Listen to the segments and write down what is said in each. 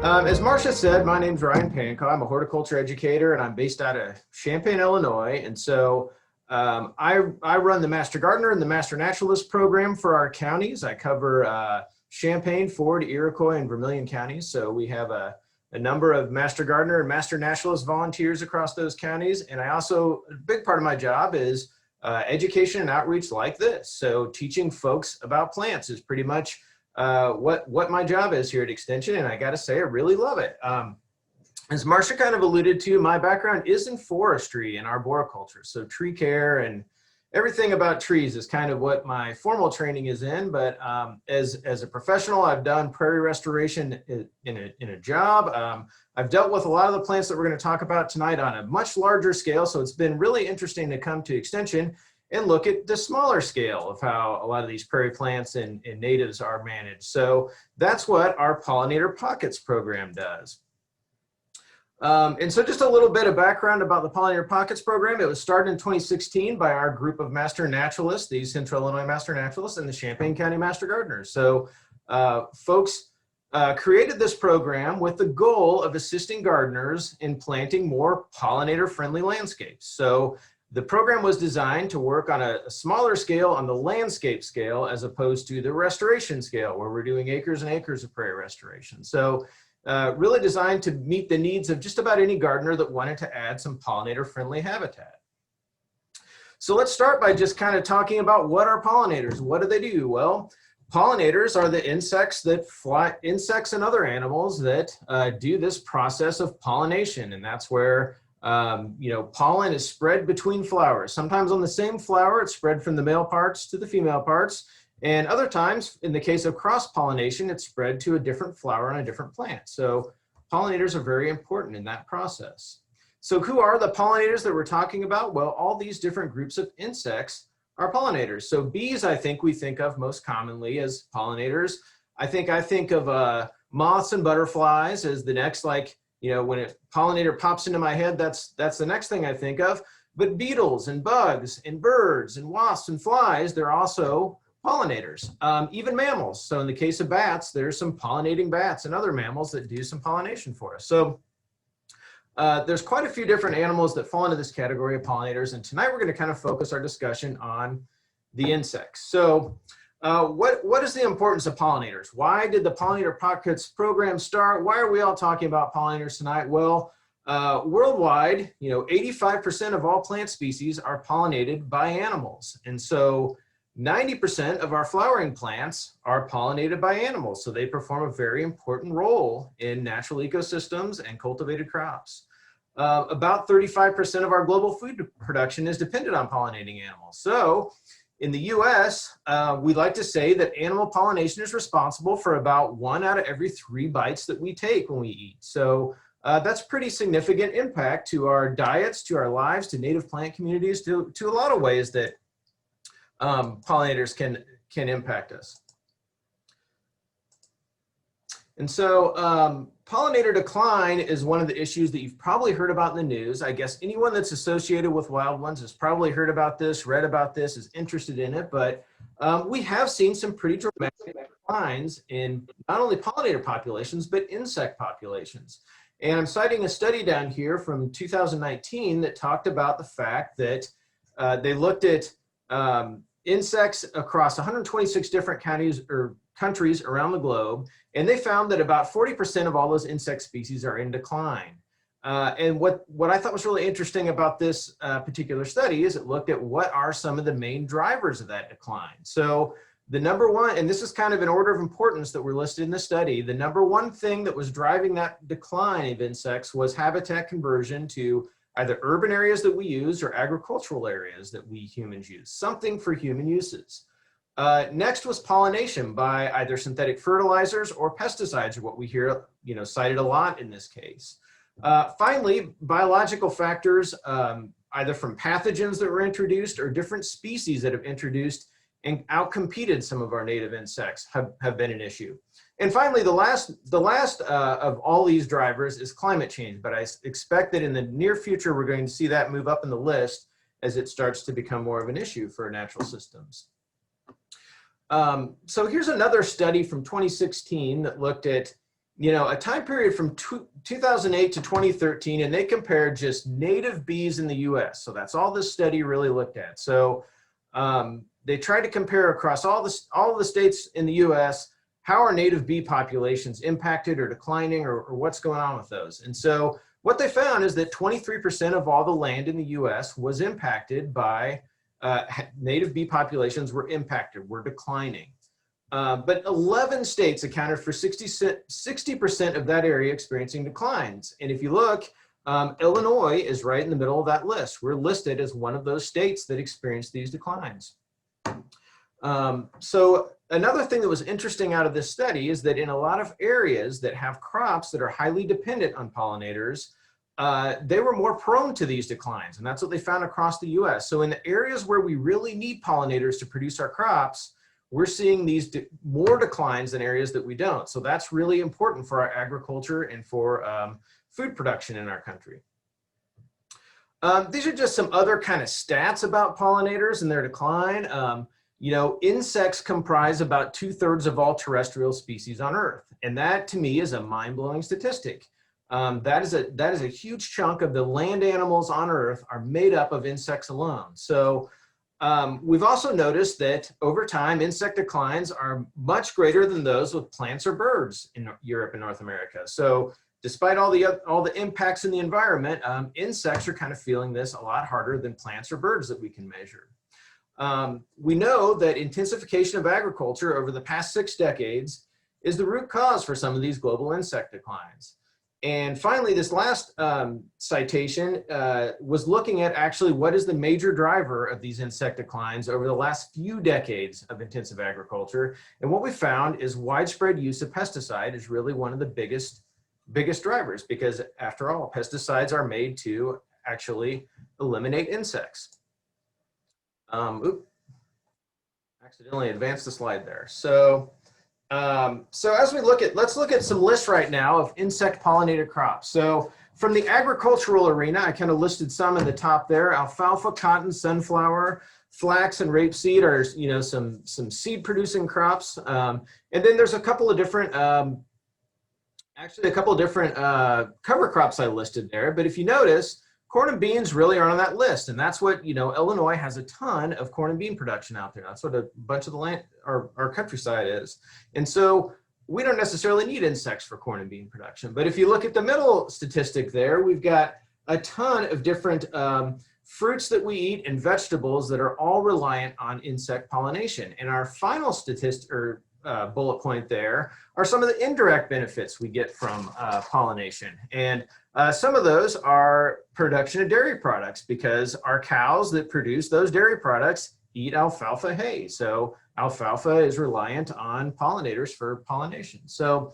As Marcia said, my name's Ryan Pankau. I'm a horticulture educator and I'm based out of Champaign, Illinois. And so I run the Master Gardener and the Master Naturalist program for our counties. I cover Champaign, Ford, Iroquois, and Vermilion counties. So we have a number of Master Gardener and Master Naturalist volunteers across those counties. And I also, a big part of my job is education and outreach like this. So teaching folks about plants is pretty much what my job is here at Extension, and I got to say, I really love it. As Marcia kind of alluded to, my background is in forestry and arboriculture, so tree care and everything about trees is kind of what my formal training is in. But as a professional, I've done prairie restoration in a job. I've dealt with a lot of the plants that we're going to talk about tonight on a much larger scale, so it's been really interesting to come to Extension and look at the smaller scale of how a lot of these prairie plants and natives are managed. So that's what our Pollinator Pockets program does. And so just a little bit of background about the Pollinator Pockets program. It was started in 2016 by our group of Master Naturalists, the Central Illinois Master Naturalists and the Champaign County Master Gardeners. So folks created this program with the goal of assisting gardeners in planting more pollinator-friendly landscapes. So the program was designed to work on a smaller scale, on the landscape scale, as opposed to the restoration scale, where we're doing acres and acres of prairie restoration. So really designed to meet the needs of just about any gardener that wanted to add some pollinator-friendly habitat. So let's start by just kind of talking about what are pollinators. What do they do? Well, pollinators are the insects that fly, insects and other animals that do this process of pollination, and that's where pollen is spread between flowers. Sometimes on the same flower, it's spread from the male parts to the female parts. And other times, in the case of cross-pollination, it's spread to a different flower on a different plant. So pollinators are very important in that process. So who are the pollinators that we're talking about? Well, all these different groups of insects are pollinators. So bees, I think we think of most commonly as pollinators. I think of moths and butterflies as the next, when a pollinator pops into my head, that's the next thing I think of. But beetles and bugs and birds and wasps and flies, they're also pollinators. Even mammals. So in the case of bats, there's some pollinating bats and other mammals that do some pollination for us. So there's quite a few different animals that fall into this category of pollinators. And tonight we're going to kind of focus our discussion on the insects. So what is the importance of pollinators? Why did the Pollinator Pockets program start? Why are we all talking about pollinators tonight? Well, worldwide, 85% of all plant species are pollinated by animals. And so 90% of our flowering plants are pollinated by animals. So they perform a very important role in natural ecosystems and cultivated crops. About 35% of our global food production is dependent on pollinating animals. So in the US, we like to say that animal pollination is responsible for about 1 out of every 3 bites that we take when we eat. So that's pretty significant impact to our diets, to our lives, to native plant communities, to a lot of ways that pollinators can impact us. And so pollinator decline is one of the issues that you've probably heard about in the news. I guess anyone that's associated with wild ones has probably heard about this, read about this, is interested in it, but we have seen some pretty dramatic declines in not only pollinator populations, but insect populations. And I'm citing a study down here from 2019 that talked about the fact that they looked at insects across 126 different counties or countries around the globe, and they found that about 40% of all those insect species are in decline. And what I thought was really interesting about this particular study is it looked at what are some of the main drivers of that decline. So the number one, and this is kind of an order of importance that were listed in the study, the number one thing that was driving that decline of insects was habitat conversion to either urban areas that we use or agricultural areas that we humans use, something for human uses. Next was pollination by either synthetic fertilizers or pesticides, are what we hear cited a lot in this case. Finally, biological factors, either from pathogens that were introduced or different species that have introduced and outcompeted some of our native insects have been an issue. And finally, the last of all these drivers is climate change, but I expect that in the near future, we're going to see that move up in the list as it starts to become more of an issue for natural systems. So here's another study from 2016 that looked at a time period from 2008 to 2013, and they compared just native bees in the US. So that's all this study really looked at. So they tried to compare across all the states in the US, how are native bee populations impacted or declining, or what's going on with those. And so what they found is that 23% of all the land in the US was impacted by native bee populations were impacted, were declining. But 11 states accounted for 60% of that area experiencing declines. And if you look, Illinois is right in the middle of that list. We're listed as one of those states that experienced these declines. So another thing that was interesting out of this study is that in a lot of areas that have crops that are highly dependent on pollinators, they were more prone to these declines. And that's what they found across the US. So in the areas where we really need pollinators to produce our crops, we're seeing these more declines than areas that we don't. So that's really important for our agriculture and for food production in our country. These are just some other kind of stats about pollinators and their decline. Insects comprise about 2/3 of all terrestrial species on Earth. And that to me is a mind-blowing statistic. That is a huge chunk of the land animals on Earth are made up of insects alone. So we've also noticed that over time, insect declines are much greater than those with plants or birds in Europe and North America. So despite all the impacts in the environment, insects are kind of feeling this a lot harder than plants or birds that we can measure. We know that intensification of agriculture over the past 6 decades is the root cause for some of these global insect declines. And finally, this last citation was looking at actually what is the major driver of these insect declines over the last few decades of intensive agriculture. And what we found is widespread use of pesticide is really one of the biggest drivers, because after all, pesticides are made to actually eliminate insects. Accidentally advanced the slide there. So as we let's look at some lists right now of insect pollinated crops. So from the agricultural arena, I kind of listed some at the top there: alfalfa, cotton, sunflower, flax, and rapeseed are some seed producing crops. And then there's a couple of different cover crops I listed there. But if you notice, corn and beans really aren't on that list. And that's what, Illinois has a ton of corn and bean production out there. That's what a bunch of the land, our countryside is. And so we don't necessarily need insects for corn and bean production. But if you look at the middle statistic there, we've got a ton of different fruits that we eat and vegetables that are all reliant on insect pollination. And our final statistic or bullet point there are some of the indirect benefits we get from pollination. And some of those are production of dairy products, because our cows that produce those dairy products eat alfalfa hay. So alfalfa is reliant on pollinators for pollination. So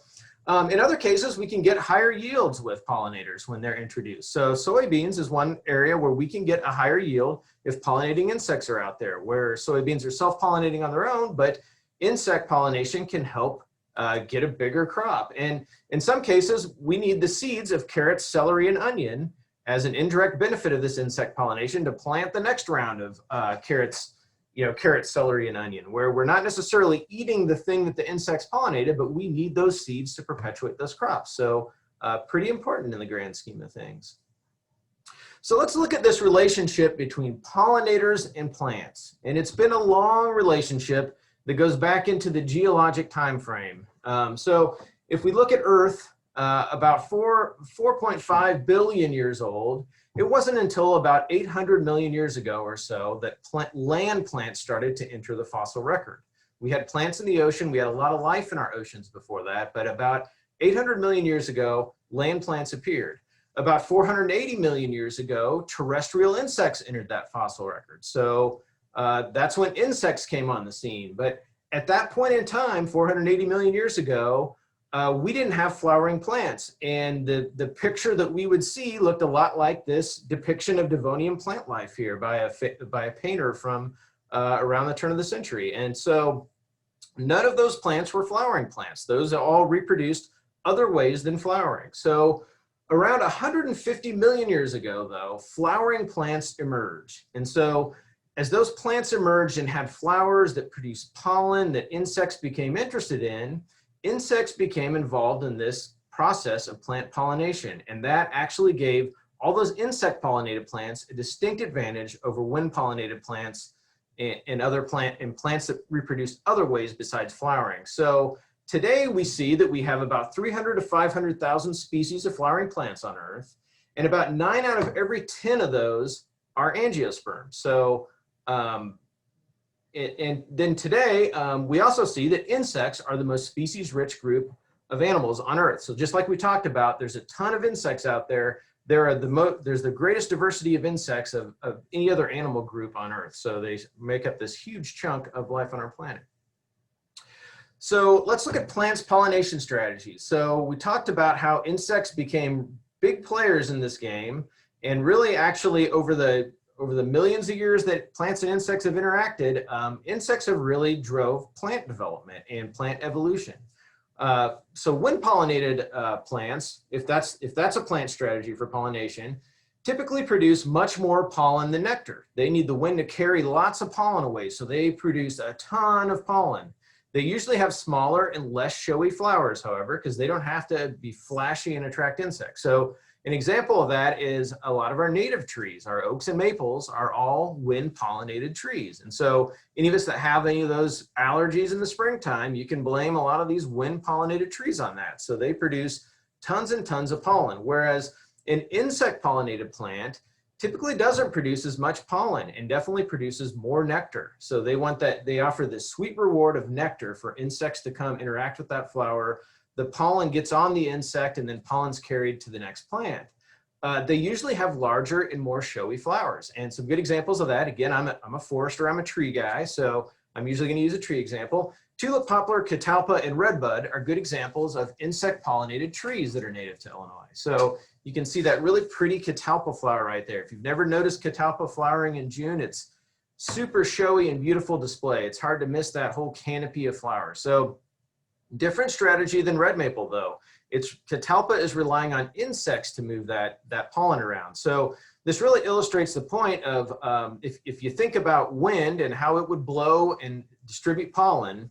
in other cases, we can get higher yields with pollinators when they're introduced. So soybeans is one area where we can get a higher yield if pollinating insects are out there, where soybeans are self-pollinating on their own, but insect pollination can help get a bigger crop. And in some cases, we need the seeds of carrots, celery, and onion as an indirect benefit of this insect pollination to plant the next round of carrots, celery, and onion, where we're not necessarily eating the thing that the insects pollinated, but we need those seeds to perpetuate those crops. So pretty important in the grand scheme of things. So let's look at this relationship between pollinators and plants. And it's been a long relationship that goes back into the geologic time frame. So if we look at Earth, about 4.5 billion years old, it wasn't until about 800 million years ago or so that land plants started to enter the fossil record. We had plants in the ocean, we had a lot of life in our oceans before that, but about 800 million years ago, land plants appeared. About 480 million years ago, terrestrial insects entered that fossil record. So that's when insects came on the scene. But at that point in time, 480 million years ago, we didn't have flowering plants. And the picture that we would see looked a lot like this depiction of Devonian plant life here by a painter from around the turn of the century. And so none of those plants were flowering plants. Those all reproduced other ways than flowering. So around 150 million years ago, though, flowering plants emerged. And so as those plants emerged and had flowers that produced pollen that insects became interested in, insects became involved in this process of plant pollination, and that actually gave all those insect pollinated plants a distinct advantage over wind pollinated plants and plants that reproduce other ways besides flowering. So today we see that we have about 300 to 500,000 species of flowering plants on Earth, and about 9 out of every 10 of those are angiosperms. So and then today, we also see that insects are the most species-rich group of animals on Earth. So just like we talked about, there's a ton of insects out there. There's the greatest diversity of insects of any other animal group on Earth. So they make up this huge chunk of life on our planet. So let's look at plants' pollination strategies. So we talked about how insects became big players in this game, and really actually over the millions of years that plants and insects have interacted, insects have really drove plant development and plant evolution. So wind pollinated plants, if that's a plant strategy for pollination, typically produce much more pollen than nectar. They need the wind to carry lots of pollen away, so they produce a ton of pollen. They usually have smaller and less showy flowers, however, because they don't have to be flashy and attract insects. So an example of that is a lot of our native trees. Our oaks and maples are all wind pollinated trees. And so any of us that have any of those allergies in the springtime, you can blame a lot of these wind pollinated trees on that. So they produce tons and tons of pollen, whereas an insect pollinated plant typically doesn't produce as much pollen and definitely produces more nectar. So they offer this sweet reward of nectar for insects to come interact with that flower. The pollen gets on the insect and then pollen's carried to the next plant. They usually have larger and more showy flowers. And some good examples of that, again, I'm a forester, I'm a tree guy, so I'm usually gonna use a tree example. Tulip, poplar, catalpa, and redbud are good examples of insect pollinated trees that are native to Illinois. So you can see that really pretty catalpa flower right there. If you've never noticed catalpa flowering in June, it's super showy and beautiful display. It's hard to miss that whole canopy of flowers. So different strategy than red maple though. Catalpa is relying on insects to move that pollen around. So this really illustrates the point of if you think about wind and how it would blow and distribute pollen,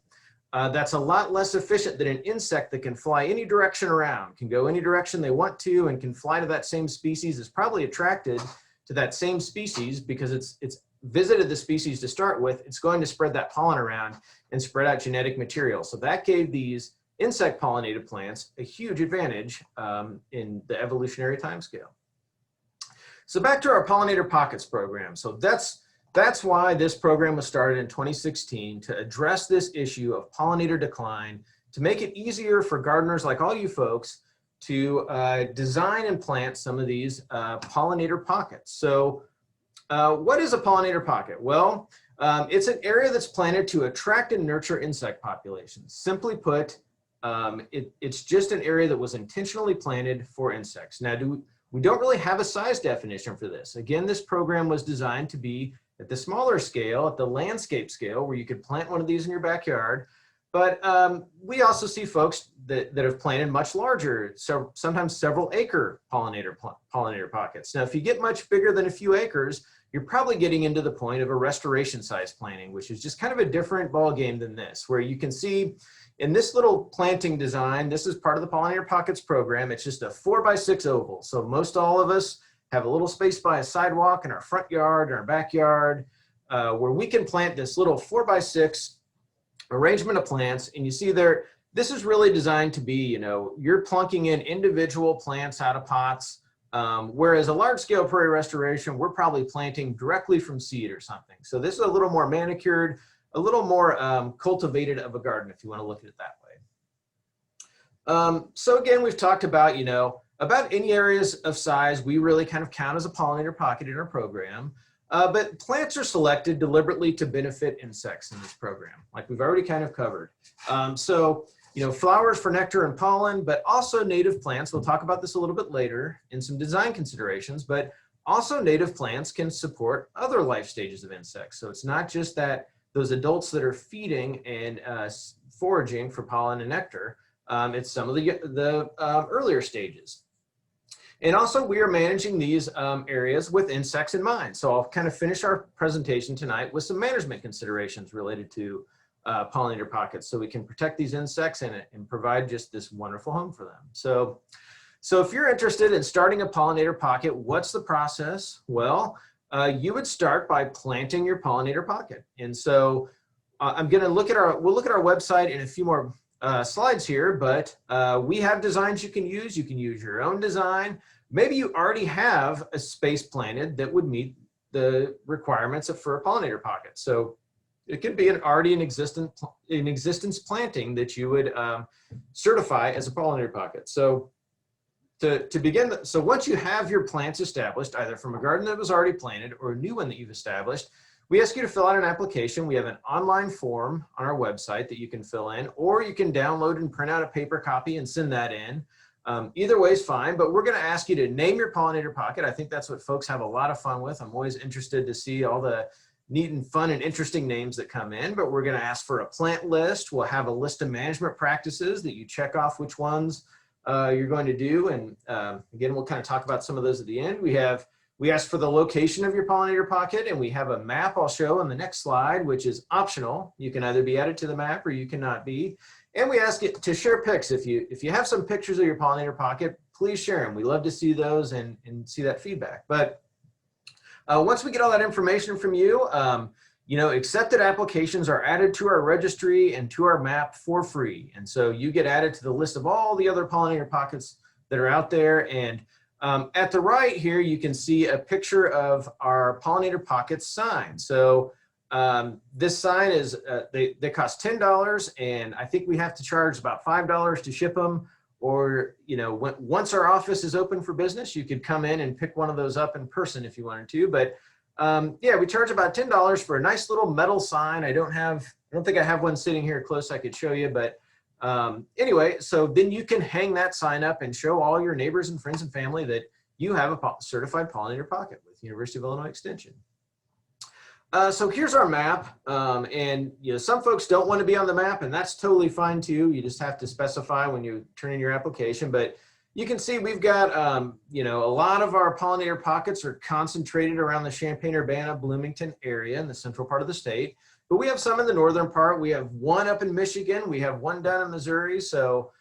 that's a lot less efficient than an insect that can fly any direction around, can go any direction they want to, and can fly to that same species, is probably attracted to that same species because it's visited the species to start with. It's going to spread that pollen around and spread out genetic material. So that gave these insect pollinated plants a huge advantage in the evolutionary timescale. So back to our Pollinator Pockets program. So that's why this program was started in 2016, to address this issue of pollinator decline, to make it easier for gardeners like all you folks to design and plant some of these pollinator pockets. So what is a pollinator pocket? Well, it's an area that's planted to attract and nurture insect populations. Simply put, it's just an area that was intentionally planted for insects. Now, we don't really have a size definition for this. Again, this program was designed to be at the smaller scale, at the landscape scale, where you could plant one of these in your backyard. But we also see folks that have planted much larger, so sometimes several acre pollinator pockets. Now, if you get much bigger than a few acres, you're probably getting into the point of a restoration size planting, which is just kind of a different ball game than this, where you can see in this little planting design, this is part of the Pollinator Pockets program. It's just a 4x6 oval. So most all of us have a little space by a sidewalk in our front yard, in our backyard, where we can plant this little 4x6 arrangement of plants. And you see there, this is really designed to be, you're plunking in individual plants out of pots, whereas a large scale prairie restoration, we're probably planting directly from seed or something. So this is a little more manicured, a little more cultivated of a garden, if you want to look at it that way. So again, we've talked about, about any areas of size, we really kind of count as a pollinator pocket in our program. But plants are selected deliberately to benefit insects in this program, like we've already kind of covered. So, flowers for nectar and pollen, but also native plants. We'll talk about this a little bit later in some design considerations, but also native plants can support other life stages of insects. So it's not just that those adults that are feeding and foraging for pollen and nectar, it's some of the earlier stages. And also we are managing these areas with insects in mind. So I'll kind of finish our presentation tonight with some management considerations related to pollinator pockets so we can protect these insects and provide just this wonderful home for them. So if you're interested in starting a pollinator pocket, what's the process? Well, you would start by planting your pollinator pocket. And so I'm going to we'll look at our website in a few more slides here, but we have designs you can use. You can use your own design. Maybe you already have a space planted that would meet the requirements for a pollinator pocket. So it could be already in existence planting that you would certify as a pollinator pocket. So to begin, so once you have your plants established, either from a garden that was already planted or a new one that you've established, we ask you to fill out an application. We have an online form on our website that you can fill in, or you can download and print out a paper copy and send that in. Either way is fine, but we're going to ask you to name your pollinator pocket. I think that's what folks have a lot of fun with. I'm always interested to see all the neat and fun and interesting names that come in, but we're going to ask for a plant list. We'll have a list of management practices that you check off which ones you're going to do. And again, we'll kind of talk about some of those at the end. We ask for the location of your pollinator pocket, and we have a map I'll show on the next slide, which is optional. You can either be added to the map or you cannot be. And we ask it to share pics. If you have some pictures of your pollinator pocket, please share them. We love to see those and see that feedback. But once we get all that information from you, accepted applications are added to our registry and to our map for free. And so you get added to the list of all the other pollinator pockets that are out there. And at the right here, you can see a picture of our pollinator pockets sign. So this sign is, they cost $10, and I think we have to charge about $5 to ship them. Or, once our office is open for business, you could come in and pick one of those up in person if you wanted to. But yeah, we charge about $10 for a nice little metal sign. I don't think I have one sitting here close I could show you, but anyway, so then you can hang that sign up and show all your neighbors and friends and family that you have a certified pollinator pocket with University of Illinois Extension. So here's our map, and some folks don't want to be on the map, and that's totally fine too. You just have to specify when you turn in your application. But you can see we've got a lot of our pollinator pockets are concentrated around the Champaign-Urbana, Bloomington area in the central part of the state. But we have some in the northern part. We have one up in Michigan. We have one down in Missouri. So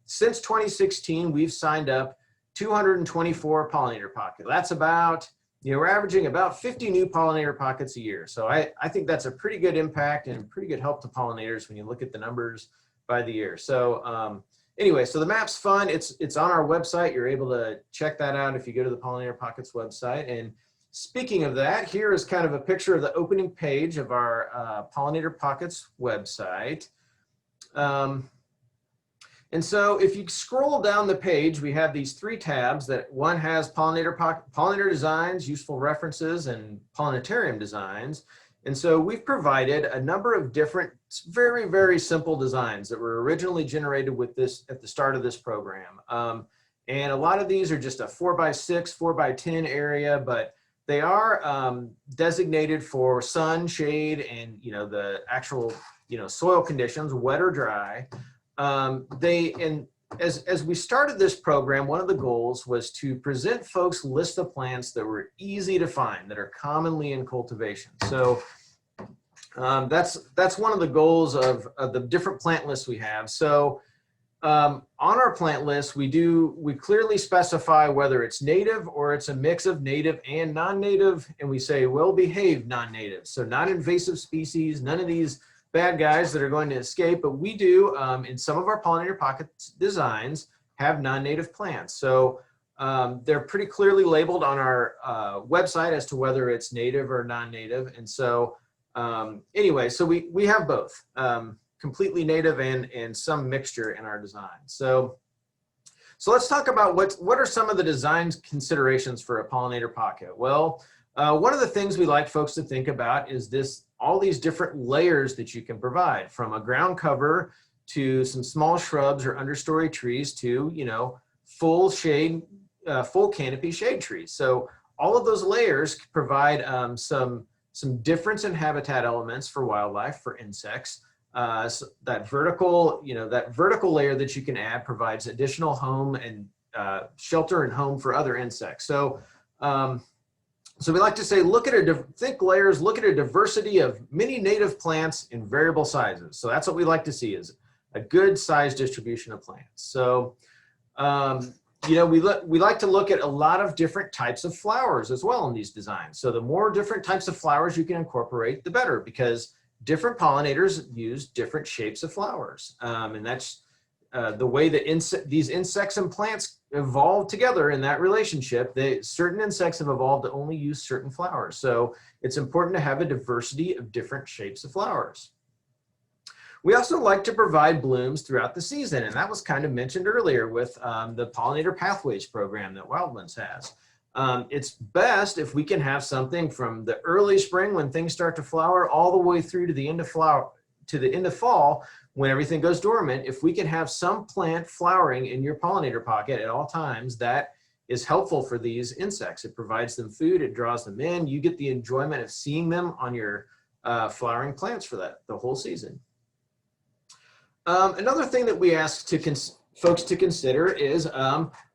since 2016, we've signed up 224 pollinator pockets. That's about, we're averaging about 50 new pollinator pockets a year. So I think that's a pretty good impact and pretty good help to pollinators when you look at the numbers by the year. So anyway, so the map's fun. It's on our website. You're able to check that out if you go to the Pollinator Pockets website. And speaking of that, here is kind of a picture of the opening page of our Pollinator Pockets website. And so if you scroll down the page, we have these three tabs. That one has pollinator designs, useful references, and pollinatarium designs. And so we've provided a number of different, very, very simple designs that were originally generated with this at the start of this program. And a lot of these are just a 4x6, 4x10 area, but they are designated for sun, shade, and the actual soil conditions, wet or dry. As we started this program, one of the goals was to present folks lists of plants that were easy to find, that are commonly in cultivation. So that's one of the goals of the different plant lists we have. So on our plant list, we clearly specify whether it's native or it's a mix of native and non-native, and we say well-behaved non-native. So not invasive species, none of these bad guys that are going to escape, but we do, in some of our pollinator pocket designs, have non-native plants. So they're pretty clearly labeled on our website as to whether it's native or non-native. And so anyway, so we have both, completely native and some mixture in our design. So let's talk about what are some of the design considerations for a pollinator pocket. Well, one of the things we like folks to think about is all these different layers that you can provide, from a ground cover to some small shrubs or understory trees to, full shade, full canopy shade trees. So all of those layers provide some difference in habitat elements for wildlife, for insects. So that vertical layer that you can add provides additional home and shelter and home for other insects. So So we like to say, look at think layers, look at a diversity of many native plants in variable sizes. So that's what we like to see, is a good size distribution of plants. So, you know, we like to look at a lot of different types of flowers as well in these designs. So the more different types of flowers you can incorporate, the better, because different pollinators use different shapes of flowers. And that's the way that these insects and plants evolve together in that relationship. Certain insects have evolved to only use certain flowers. So it's important to have a diversity of different shapes of flowers. We also like to provide blooms throughout the season, and that was kind of mentioned earlier with the Pollinator Pathways program that Wildlands has. It's best if we can have something from the early spring when things start to flower all the way through to the end of fall when everything goes dormant. If we can have some plant flowering in your pollinator pocket at all times, that is helpful for these insects. It provides them food, it draws them in. You get the enjoyment of seeing them on your flowering plants for the whole season. Another thing that we ask folks to consider is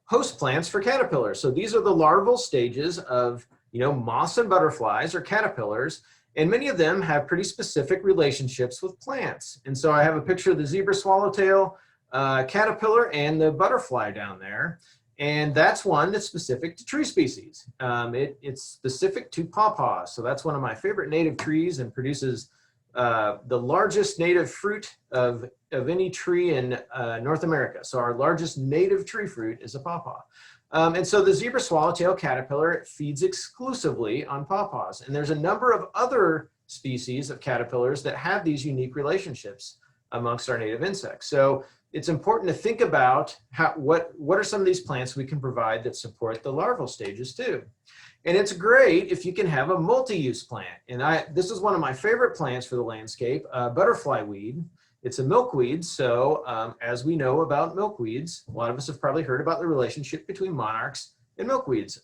host plants for caterpillars. So these are the larval stages of, you know, moths and butterflies or caterpillars, and many of them have pretty specific relationships with plants. And so I have a picture of the zebra swallowtail caterpillar and the butterfly down there. And that's one that's specific to tree species. It's specific to pawpaws. So that's one of my favorite native trees and produces the largest native fruit of any tree in North America. So our largest native tree fruit is a pawpaw. And so the zebra swallowtail caterpillar feeds exclusively on pawpaws. And there's a number of other species of caterpillars that have these unique relationships amongst our native insects. So it's important to think about what are some of these plants we can provide that support the larval stages too. And it's great if you can have a multi-use plant. And this is one of my favorite plants for the landscape, butterfly weed. It's a milkweed. So as we know about milkweeds, a lot of us have probably heard about the relationship between monarchs and milkweeds.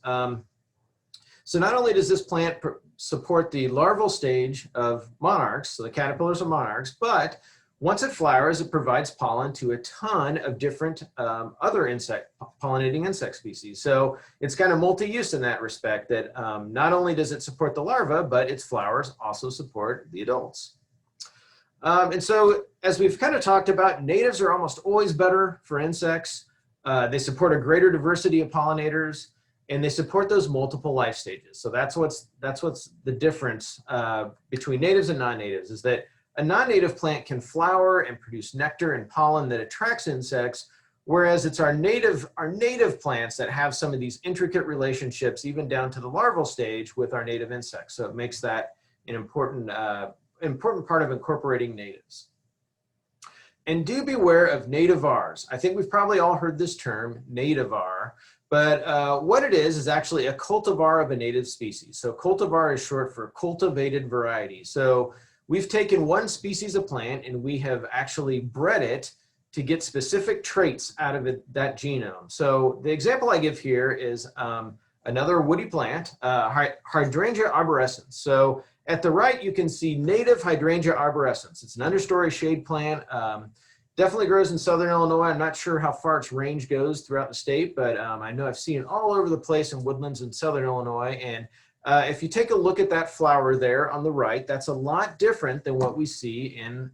So not only does this plant support the larval stage of monarchs, so the caterpillars of monarchs, but once it flowers, it provides pollen to a ton of different other pollinating insect species. So it's kind of multi-use in that respect, that not only does it support the larva, but its flowers also support the adults. And so as we've kind of talked about, natives are almost always better for insects. They support a greater diversity of pollinators, and they support those multiple life stages. So that's what's the difference between natives and non-natives, is that a non-native plant can flower and produce nectar and pollen that attracts insects, whereas it's our native plants that have some of these intricate relationships, even down to the larval stage, with our native insects. So it makes that an important part of incorporating natives. And do beware of nativars. I think we've probably all heard this term, nativar, but what it is actually a cultivar of a native species. So cultivar is short for cultivated variety. So we've taken one species of plant and we have actually bred it to get specific traits out of that genome. So the example I give here is another woody plant, Hydrangea arborescens. So at the right, you can see native Hydrangea arborescens. It's an understory shade plant. Definitely grows in Southern Illinois. I'm not sure how far its range goes throughout the state, but I know I've seen it all over the place in woodlands in Southern Illinois. And if you take a look at that flower there on the right, that's a lot different than what we see in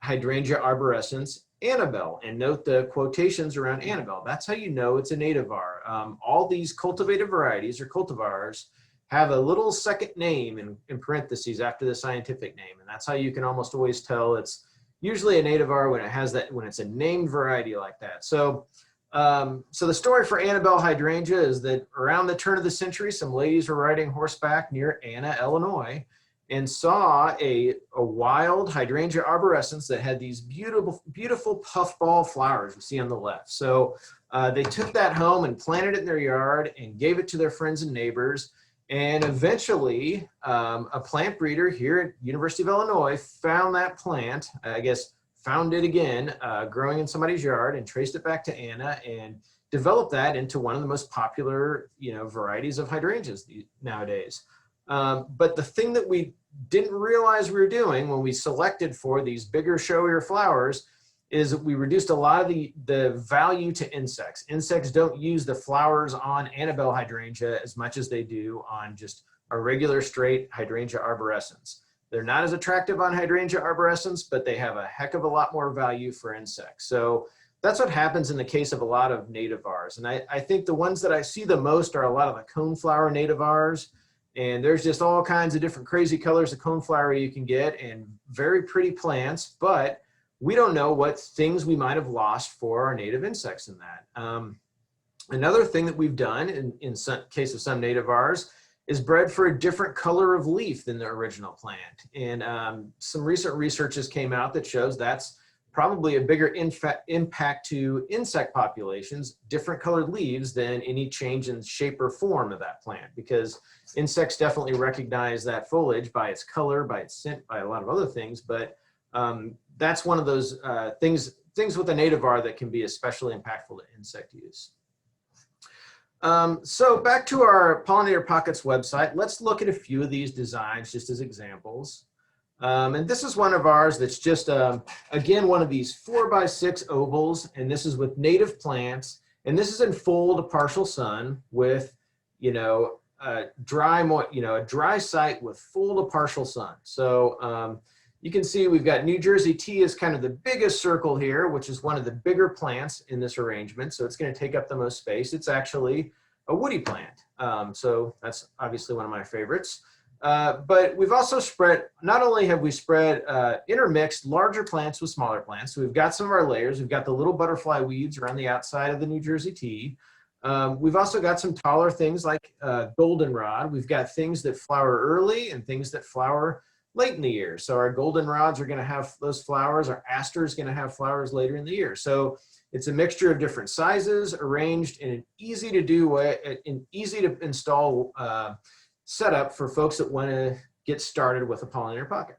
Hydrangea arborescens Annabelle. And note the quotations around Annabelle. That's how you know it's a nativar. All these cultivated varieties or cultivars have a little second name in parentheses after the scientific name. And that's how you can almost always tell it's usually a nativar when it's a named variety like that. So so the story for Annabelle hydrangea is that around the turn of the century, some ladies were riding horseback near Anna, Illinois, and saw a wild Hydrangea arborescens that had these beautiful puffball flowers you see on the left. So they took that home and planted it in their yard and gave it to their friends and neighbors. And eventually, a plant breeder here at University of Illinois found that plant, found it again, growing in somebody's yard, and traced it back to Anna and developed that into one of the most popular, varieties of hydrangeas nowadays. But the thing that we didn't realize we were doing when we selected for these bigger, showier flowers is we reduced a lot of the value to insects. Insects don't use the flowers on Annabelle hydrangea as much as they do on just are regular straight hydrangea arborescens. They're not as attractive on hydrangea arborescens, but they have a heck of a lot more value for insects. So that's what happens in the case of a lot of nativars. And I think the ones that I see the most are a lot of the coneflower nativars. And there's just all kinds of different crazy colors of coneflower you can get and very pretty plants, but we don't know what things we might have lost for our native insects in that. Another thing that we've done in some case of some nativars is bred for a different color of leaf than the original plant. And some recent research has came out that shows that's probably a bigger impact to insect populations, different colored leaves, than any change in shape or form of that plant, because insects definitely recognize that foliage by its color, by its scent, by a lot of other things. But that's one of those things with a nativar that can be especially impactful to insect use. So back to our Pollinator Pockets website, let's look at a few of these designs just as examples. And this is one of ours that's just, again, one of these 4x6 ovals, and this is with native plants, and this is in full to partial sun with, a dry site with full to partial sun. So you can see we've got New Jersey tea as kind of the biggest circle here, which is one of the bigger plants in this arrangement. So it's going to take up the most space. It's actually a woody plant. So that's obviously one of my favorites. But we've also spread, not only have we spread intermixed larger plants with smaller plants, so we've got some of our layers. We've got the little butterfly weeds around the outside of the New Jersey tea. We've also got some taller things like goldenrod. We've got things that flower early and things that flower late in the year. So our goldenrods are going to have those flowers. Our aster is going to have flowers later in the year. So it's a mixture of different sizes arranged in an easy to do way, an easy to install setup for folks that want to get started with a pollinator pocket.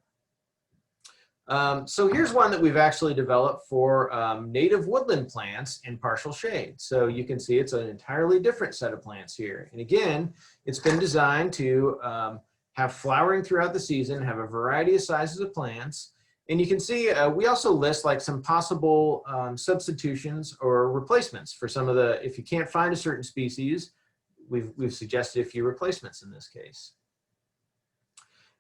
So here's one that we've actually developed for native woodland plants in partial shade. So you can see it's an entirely different set of plants here. And again, it's been designed to have flowering throughout the season, have a variety of sizes of plants. And you can see we also list like some possible substitutions or replacements for some of the, if you can't find a certain species, we've suggested a few replacements in this case.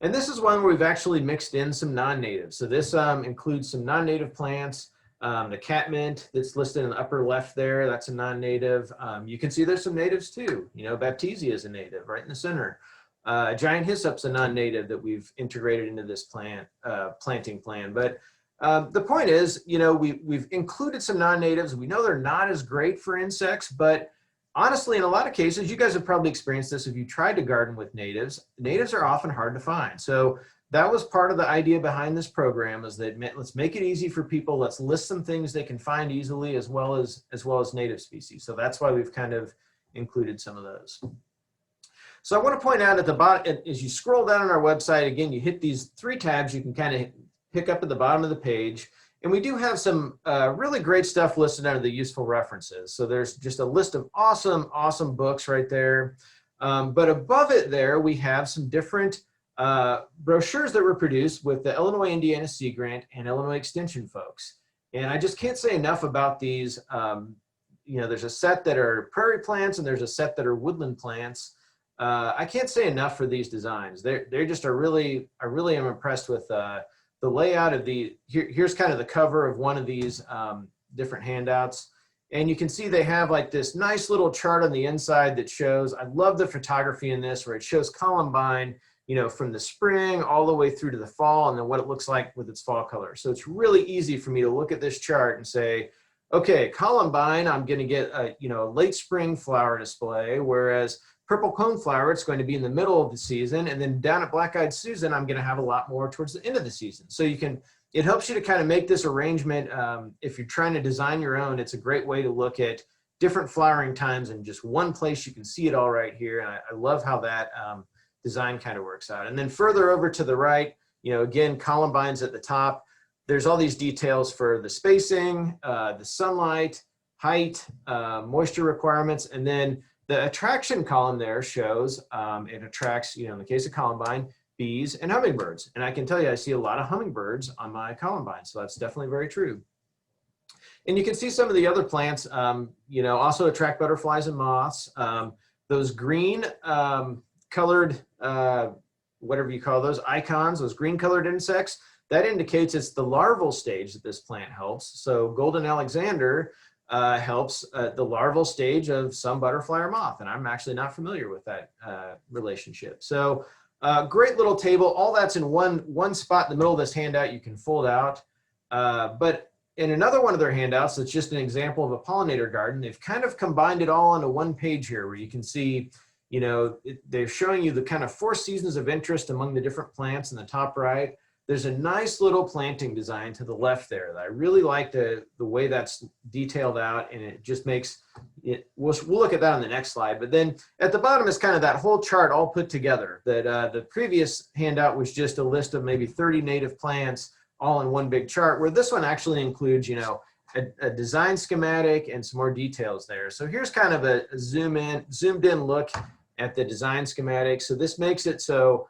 And this is one where we've actually mixed in some non-native. So this includes some non-native plants. The catmint that's listed in the upper left there, that's a non-native. You can see there's some natives too. Baptisia is a native right in the center. Giant hyssop's a non-native that we've integrated into this planting plan. But the point is, we've included some non-natives. We know they're not as great for insects, but honestly, in a lot of cases, you guys have probably experienced this if you tried to garden with natives. Natives are often hard to find. So that was part of the idea behind this program, is that let's make it easy for people. Let's list some things they can find easily as well as native species. So that's why we've kind of included some of those. So I want to point out at the bottom, as you scroll down on our website, again, you hit these 3 tabs you can kind of pick up at the bottom of the page. And we do have some really great stuff listed under the useful references. So there's just a list of awesome books right there. But above it there, we have some different brochures that were produced with the Illinois Indiana Sea Grant and Illinois Extension folks. And I just can't say enough about these. There's a set that are prairie plants and there's a set that are woodland plants. I can't say enough for these designs. They just are really, I really am impressed with the layout of the, here's kind of the cover of one of these different handouts. And you can see they have like this nice little chart on the inside that shows, I love the photography in this, where it shows columbine, from the spring all the way through to the fall, and then what it looks like with its fall color. So it's really easy for me to look at this chart and say, okay, columbine, I'm going to get a late spring flower display, whereas purple coneflower, it's going to be in the middle of the season, and then down at black-eyed Susan, I'm going to have a lot more towards the end of the season. So it helps you to kind of make this arrangement. If you're trying to design your own, it's a great way to look at different flowering times in just one place. You can see it all right here, and I love how that design kind of works out. And then further over to the right, again, columbine's at the top. There's all these details for the spacing, the sunlight, height, moisture requirements, and then the attraction column there shows it attracts, in the case of columbine, bees and hummingbirds. And I can tell you, I see a lot of hummingbirds on my columbine, so that's definitely very true. And you can see some of the other plants, also attract butterflies and moths. Those green colored, whatever you call those icons, those green colored insects, that indicates it's the larval stage that this plant helps. So Golden Alexander helps the larval stage of some butterfly or moth, and I'm actually not familiar with that relationship. So great little table. All that's in one spot in the middle of this handout you can fold out. But in another one of their handouts, that's just an example of a pollinator garden. They've kind of combined it all into one page here where you can see, you know, they're showing you the kind of 4 seasons of interest among the different plants in the top right. There's a nice little planting design to the left there that I really like the way that's detailed out, and it just makes it, we'll look at that on the next slide. But then at the bottom is kind of that whole chart all put together. That the previous handout was just a list of maybe 30 native plants all in one big chart, where this one actually includes, you know, a design schematic and some more details there. So here's kind of a zoomed in look at the design schematic. So this makes it so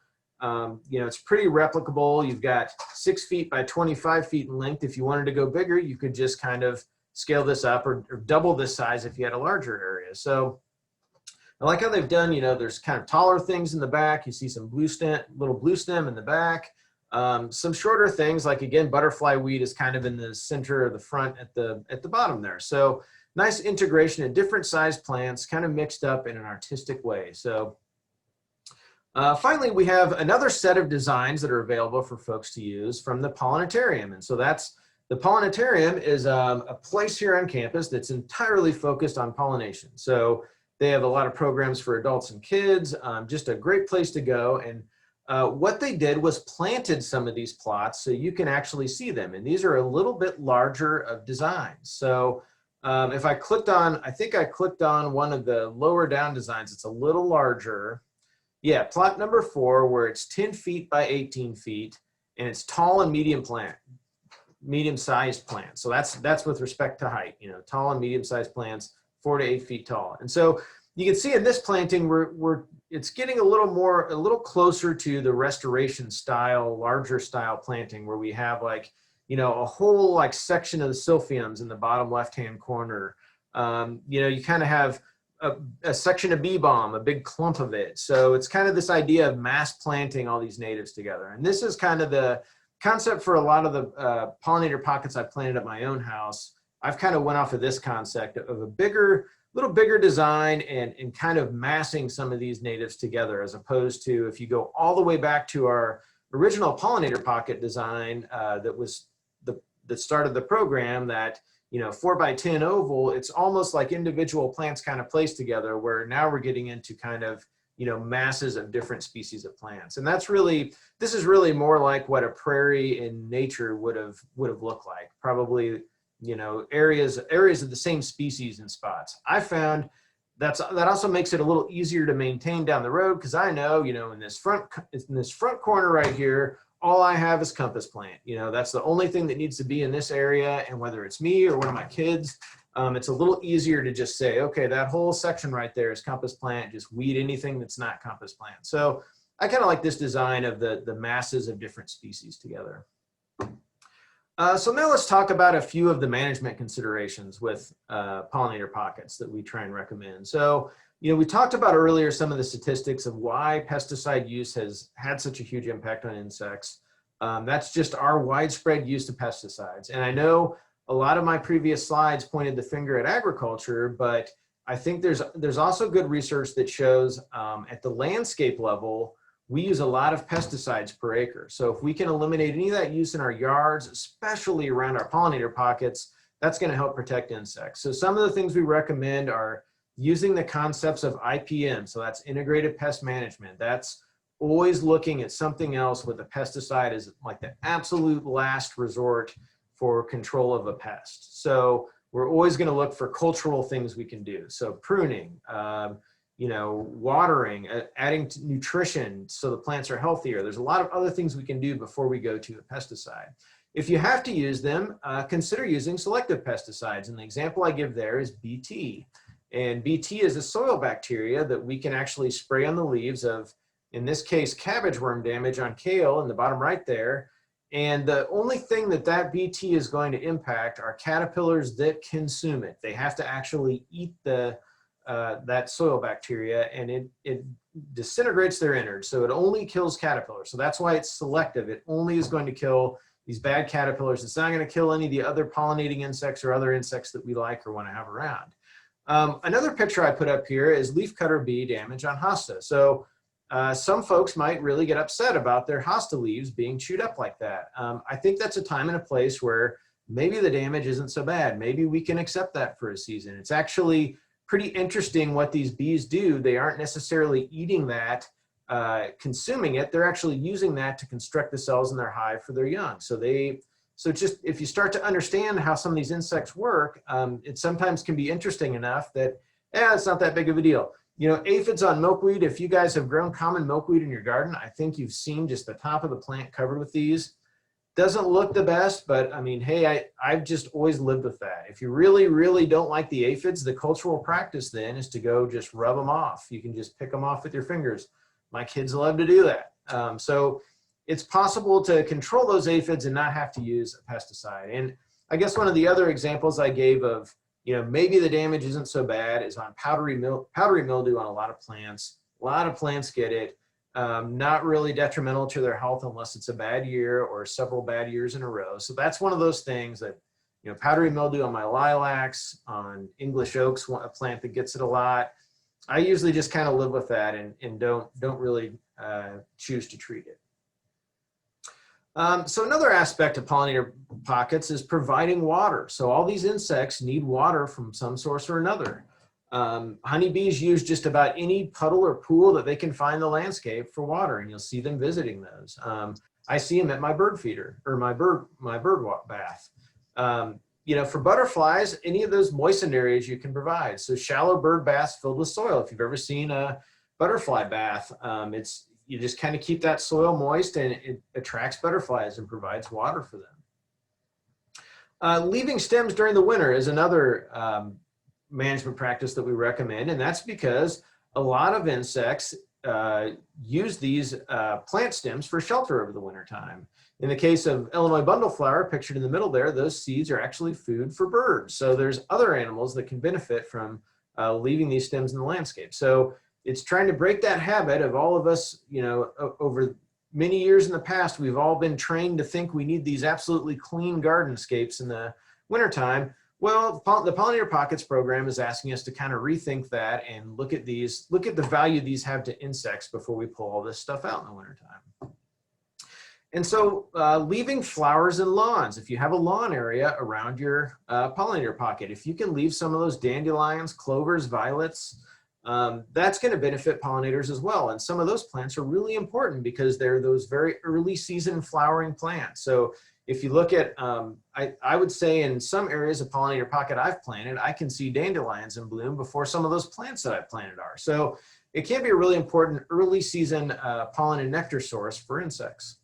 you know, it's pretty replicable. You've got 6 feet by 25 feet in length. If you wanted to go bigger, you could just kind of scale this up or double this size if you had a larger area. So I like how they've done, you know, there's kind of taller things in the back. You see some little blue stem in the back. Some shorter things like, again, butterfly weed is kind of in the center of the front at the bottom there. So nice integration of different sized plants kind of mixed up in an artistic way. So finally, we have another set of designs that are available for folks to use from the Pollinatarium. And so that's, the Pollinatarium is a place here on campus that's entirely focused on pollination. So they have a lot of programs for adults and kids, just a great place to go. And what they did was planted some of these plots so you can actually see them. And these are a little bit larger of designs. So if I clicked on, I think I clicked on one of the lower down designs, it's a little larger. Yeah, plot number 4, where it's 10 feet by 18 feet, and it's tall and medium-sized plants. So that's with respect to height, you know, tall and medium-sized plants, 4 to 8 feet tall. And so you can see in this planting, it's getting a little closer to the restoration style, larger style planting, where we have like, you know, a whole like section of the silphiums in the bottom left-hand corner. You know, you kind of have a section of bee balm, a big clump of it. So it's kind of this idea of mass planting all these natives together. And this is kind of the concept for a lot of the pollinator pockets I planted at my own house. I've kind of went off of this concept of a little bigger design and kind of massing some of these natives together, as opposed to if you go all the way back to our original pollinator pocket design that started the program, that, you know, 4 by 10 oval, it's almost like individual plants kind of placed together, where now we're getting into kind of, you know, masses of different species of plants. And that's really, this is really more like what a prairie in nature would have looked like. Probably, you know, areas of the same species in spots. I found that also makes it a little easier to maintain down the road, because I know, you know, in this front corner right here, all I have is compass plant. You know, that's the only thing that needs to be in this area. And whether it's me or one of my kids, it's a little easier to just say, okay, that whole section right there is compass plant, just weed anything that's not compass plant. So I kind of like this design of the masses of different species together. So now let's talk about a few of the management considerations with pollinator pockets that we try and recommend. So, you know, we talked about earlier some of the statistics of why pesticide use has had such a huge impact on insects. That's just our widespread use of pesticides. And I know a lot of my previous slides pointed the finger at agriculture, but I think there's also good research that shows at the landscape level, we use a lot of pesticides per acre. So if we can eliminate any of that use in our yards, especially around our pollinator pockets, that's going to help protect insects. So some of the things we recommend are using the concepts of IPM. So that's integrated pest management. That's always looking at something else with a pesticide as like the absolute last resort for control of a pest. So we're always going to look for cultural things we can do. So pruning, you know, watering, adding nutrition so the plants are healthier. There's a lot of other things we can do before we go to a pesticide. If you have to use them, consider using selective pesticides. And the example I give there is BT. And BT is a soil bacteria that we can actually spray on the leaves of, in this case, cabbage worm damage on kale in the bottom right there. And the only thing that BT is going to impact are caterpillars that consume it. They have to actually eat the that soil bacteria, and it disintegrates their innards. So it only kills caterpillars. So that's why it's selective. It only is going to kill these bad caterpillars. It's not going to kill any of the other pollinating insects or other insects that we like or want to have around. Another picture I put up here is leafcutter bee damage on hosta. So some folks might really get upset about their hosta leaves being chewed up like that. I think that's a time and a place where maybe the damage isn't so bad. Maybe we can accept that for a season. It's actually pretty interesting what these bees do. They aren't necessarily eating that, consuming it. They're actually using that to construct the cells in their hive for their young. So just if you start to understand how some of these insects work, it sometimes can be interesting enough that, it's not that big of a deal. You know, aphids on milkweed, if you guys have grown common milkweed in your garden, I think you've seen just the top of the plant covered with these. Doesn't look the best, but I mean, hey, I've just always lived with that. If you really, really don't like the aphids, the cultural practice then is to go just rub them off. You can just pick them off with your fingers. My kids love to do that. So it's possible to control those aphids and not have to use a pesticide. And I guess one of the other examples I gave of, you know, maybe the damage isn't so bad is on powdery mildew on a lot of plants. A lot of plants get it. Not really detrimental to their health unless it's a bad year or several bad years in a row. So that's one of those things that, you know, powdery mildew on my lilacs, on English oaks, a plant that gets it a lot. I usually just kind of live with that and don't really choose to treat it. So another aspect of pollinator pockets is providing water. So all these insects need water from some source or another. Honeybees use just about any puddle or pool that they can find in the landscape for water, and you'll see them visiting those. I see them at my bird feeder or my bird bath. You know, for butterflies, any of those moistened areas you can provide. So shallow bird baths filled with soil. If you've ever seen a butterfly bath, you just kind of keep that soil moist, and it attracts butterflies and provides water for them. Leaving stems during the winter is another management practice that we recommend, and that's because a lot of insects use these plant stems for shelter over the winter time. In the case of Illinois bundleflower, pictured in the middle there, those seeds are actually food for birds. So there's other animals that can benefit from leaving these stems in the landscape. So it's trying to break that habit of all of us, you know, over many years in the past, we've all been trained to think we need these absolutely clean gardenscapes in the wintertime. Well, the Pollinator Pockets program is asking us to kind of rethink that and look at the value these have to insects before we pull all this stuff out in the wintertime. And so leaving flowers and lawns, if you have a lawn area around your pollinator pocket, if you can leave some of those dandelions, clovers, violets, that's going to benefit pollinators as well. And some of those plants are really important because they're those very early season flowering plants. So if you look at, I would say in some areas of pollinator pocket I've planted, I can see dandelions in bloom before some of those plants that I've planted are. So it can be a really important early season pollen and nectar source for insects.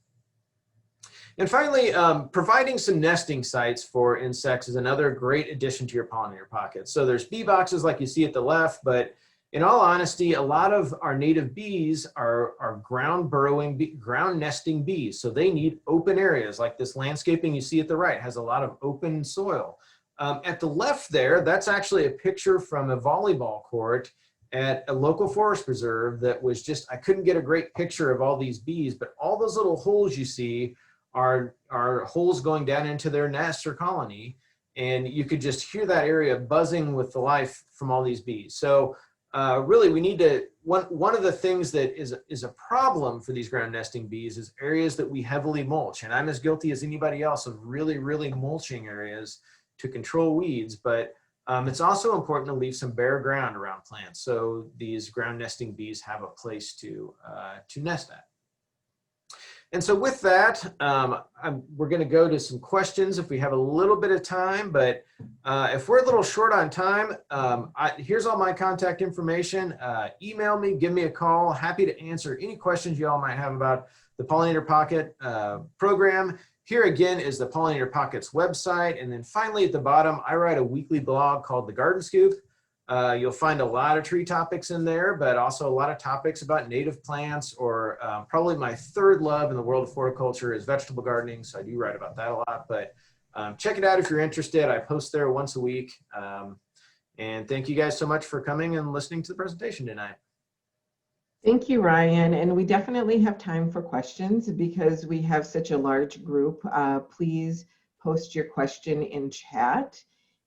And finally, providing some nesting sites for insects is another great addition to your pollinator pocket. So there's bee boxes like you see at the left, but in all honesty, a lot of our native bees are ground burrowing, ground nesting bees. So they need open areas like this landscaping you see at the right has a lot of open soil. At the left there, that's actually a picture from a volleyball court at a local forest preserve that was just, I couldn't get a great picture of all these bees, but all those little holes you see are holes going down into their nest or colony. And you could just hear that area buzzing with the life from all these bees. So really, we need to, one of the things that is a problem for these ground nesting bees is areas that we heavily mulch. And I'm as guilty as anybody else of really, really mulching areas to control weeds. But it's also important to leave some bare ground around plants so these ground nesting bees have a place to nest at. And so with that, we're going to go to some questions if we have a little bit of time, but if we're a little short on time, here's all my contact information. Email me, give me a call. Happy to answer any questions you all might have about the Pollinator Pocket program. Here again is the Pollinator Pockets website. And then finally at the bottom, I write a weekly blog called The Garden Scoop. You'll find a lot of tree topics in there, but also a lot of topics about native plants, or probably my third love in the world of horticulture is vegetable gardening. So I do write about that a lot, but check it out if you're interested. I post there once a week. And thank you guys so much for coming and listening to the presentation tonight. Thank you, Ryan. And we definitely have time for questions because we have such a large group. Please post your question in chat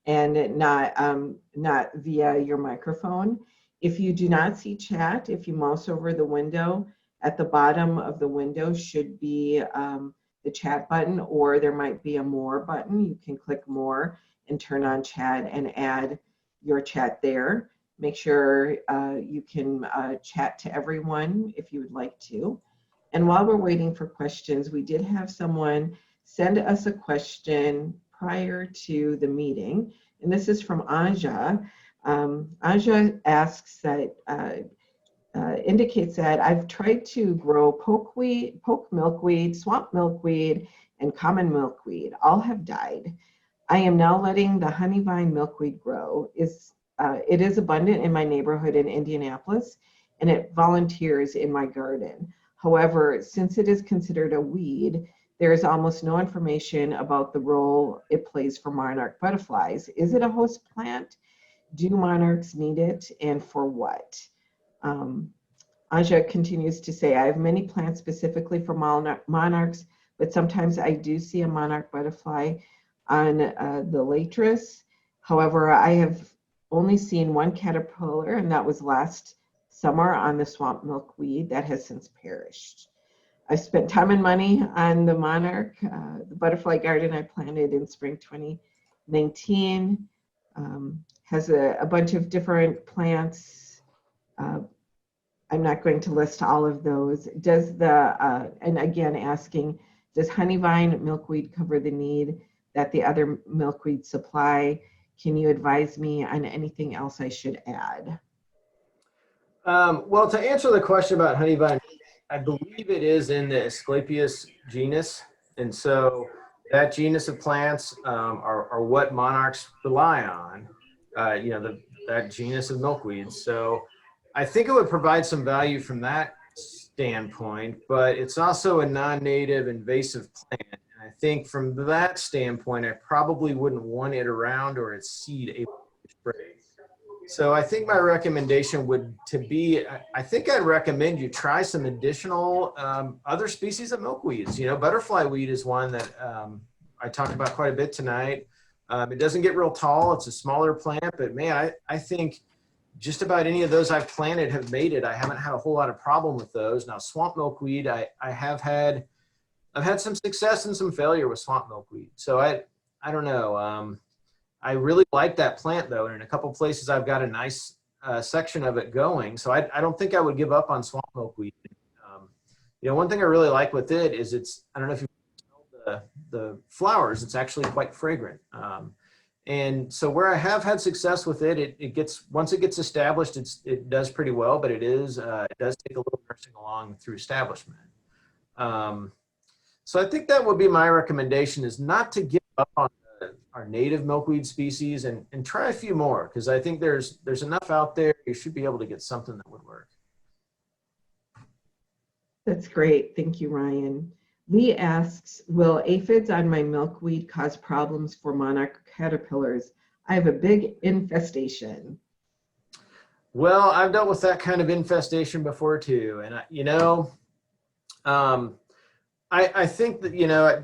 and not via your microphone. If you do not see chat, if you mouse over the window, at the bottom of the window should be the chat button, or there might be a more button. You can click more and turn on chat and add your chat there. Make sure you can chat to everyone if you would like to. And while we're waiting for questions, we did have someone send us a question prior to the meeting. And this is from Aja. Aja asks that, indicates that I've tried to grow poke milkweed, swamp milkweed, and common milkweed. All have died. I am now letting the honeyvine milkweed grow. It is abundant in my neighborhood in Indianapolis, and it volunteers in my garden. However, since it is considered a weed, there is almost no information about the role it plays for monarch butterflies. Is it a host plant? Do monarchs need it, and for what? Aja continues to say, I have many plants specifically for monarchs, but sometimes I do see a monarch butterfly on the lattice. However, I have only seen one caterpillar, and that was last summer on the swamp milkweed that has since perished. I spent time and money on the monarch, the butterfly garden I planted in spring 2019. Has a bunch of different plants. I'm not going to list all of those. Does and again asking, does honeyvine milkweed cover the need that the other milkweed supply? Can you advise me on anything else I should add? Well, to answer the question about honeyvine, I believe it is in the Asclepias genus. And so that genus of plants are what monarchs rely on, that genus of milkweeds. So I think it would provide some value from that standpoint, but it's also a non-native invasive plant. And I think from that standpoint, I probably wouldn't want it around or its seed able to spread. So I think my recommendation would be, I think I'd recommend you try some additional other species of milkweeds. Butterfly weed is one that I talked about quite a bit tonight. It doesn't get real tall. It's a smaller plant, but man, I think just about any of those I've planted have made it. I haven't had a whole lot of problem with those. Now, swamp milkweed, I've had some success and some failure with swamp milkweed. So I don't know. I really like that plant though, and in a couple places I've got a nice section of it going. So I don't think I would give up on swamp milkweed. One thing I really like with it is I don't know if you smell the flowers. It's actually quite fragrant. And so where I have had success with it, once it gets established, it does pretty well, but it does take a little nursing along through establishment. So I think that would be my recommendation, is not to give up on our native milkweed species and try a few more, because I think there's enough out there. You should be able to get something that would work. That's great. Thank you, Ryan. Lee asks, will aphids on my milkweed cause problems for monarch caterpillars? I have a big infestation. Well, I've dealt with that kind of infestation before too. And I think that,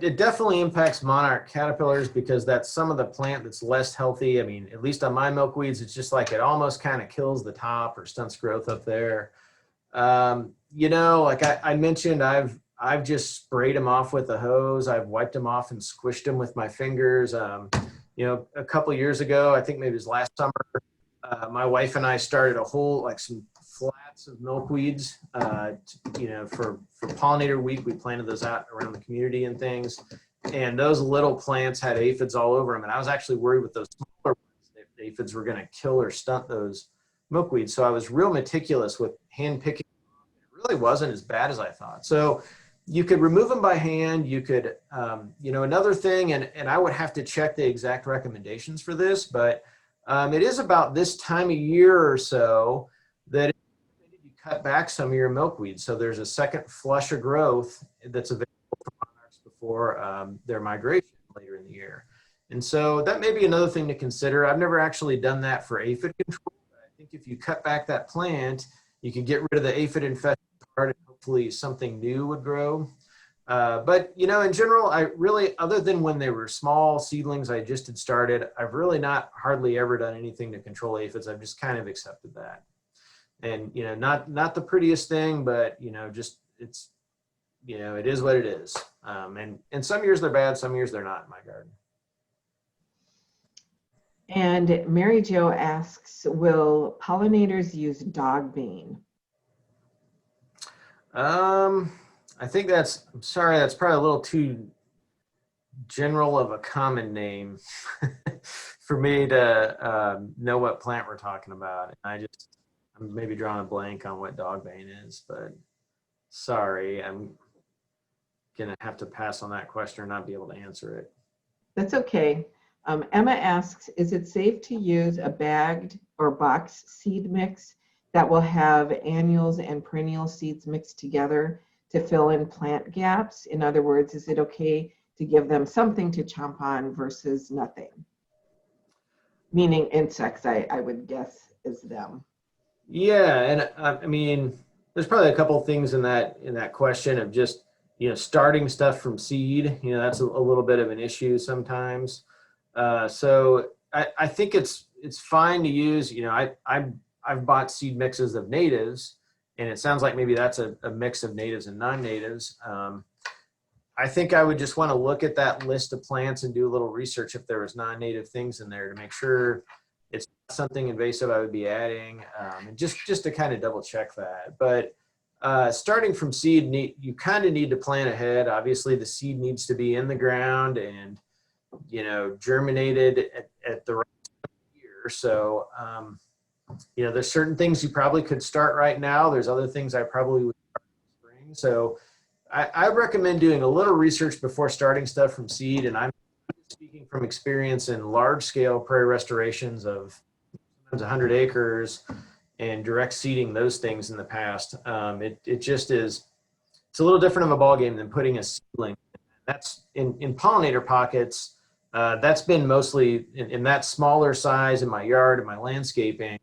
it definitely impacts monarch caterpillars because that's some of the plant that's less healthy. I mean, at least on my milkweeds, it's just like it almost kind of kills the top or stunts growth up there. Like I mentioned, I've just sprayed them off with a hose. I've wiped them off and squished them with my fingers. A couple of years ago, I think maybe it was last summer, my wife and I started some flats of milkweeds, for Pollinator Week. We planted those out around the community and things. And those little plants had aphids all over them. And I was actually worried with those smaller ones that aphids were going to kill or stunt those milkweeds. So I was real meticulous with hand picking. It really wasn't as bad as I thought. So you could remove them by hand. You could, another thing, and I would have to check the exact recommendations for this, but it is about this time of year or so that you cut back some of your milkweed. So there's a second flush of growth that's available for monarchs before their migration later in the year. And so that may be another thing to consider. I've never actually done that for aphid control. But I think if you cut back that plant, you can get rid of the aphid infested part and hopefully something new would grow. But you know, in general, I really, other than when they were small seedlings I just had started, I've really not hardly ever done anything to control aphids. I've just kind of accepted that. And you know, not the prettiest thing, but you know, just it's, you know, it is what it is. And some years they're bad, some years they're not in my garden. And Mary Jo asks, will pollinators use dog bane? I think I'm sorry, that's probably a little too general of a common name for me to know what plant we're talking about. I'm maybe drawing a blank on what dog bane is, but sorry, I'm gonna have to pass on that question or not be able to answer it. That's okay. Emma asks, is it safe to use a bagged or box seed mix that will have annuals and perennial seeds mixed together to fill in plant gaps? In other words, is it okay to give them something to chomp on versus nothing? Meaning insects, I would guess, is them. Yeah, and I mean, there's probably a couple of things in that question of just, you know, starting stuff from seed. You know, that's a little bit of an issue sometimes. So I think it's fine to use. You know, I've bought seed mixes of natives, and it sounds like maybe that's a mix of natives and non-natives. I think I would just want to look at that list of plants and do a little research if there was non-native things in there to make sure it's not something invasive I would be adding, and just to kind of double check that. But starting from seed, you kind of need to plan ahead. Obviously, the seed needs to be in the ground and, you know, germinated at the right time of year. So, you know, there's certain things you probably could start right now. There's other things I probably would start in the spring. So I recommend doing a little research before starting stuff from seed. And I'm speaking from experience in large scale prairie restorations of sometimes 100 acres and direct seeding those things in the past. It just is, it's a little different of a ballgame than putting a seedling. That's in pollinator pockets. That's been mostly in that smaller size in my yard and my landscaping.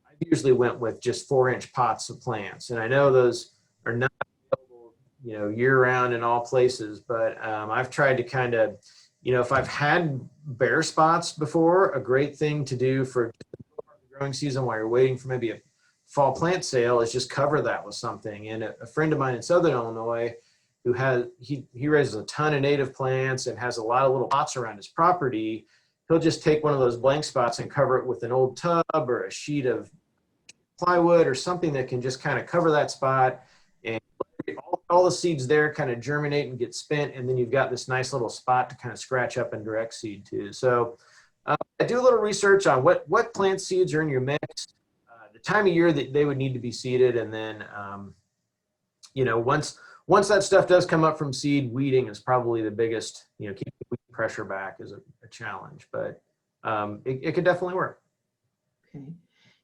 I usually went with just 4-inch pots of plants, and I know those are not available, you know, year round in all places, but I've tried to kind of, you know, if I've had bare spots before, a great thing to do for the growing season while you're waiting for maybe a fall plant sale is just cover that with something. And a friend of mine in Southern Illinois who has, he raises a ton of native plants and has a lot of little pots around his property, he'll just take one of those blank spots and cover it with an old tub or a sheet of plywood or something that can just kind of cover that spot, and all the seeds there kind of germinate and get spent, and then you've got this nice little spot to kind of scratch up and direct seed to. So I do a little research on what plant seeds are in your mix, the time of year that they would need to be seeded, and then you know, once that stuff does come up from seed, weeding is probably the biggest, you know, keeping the weed pressure back is a challenge, but it could definitely work. Okay.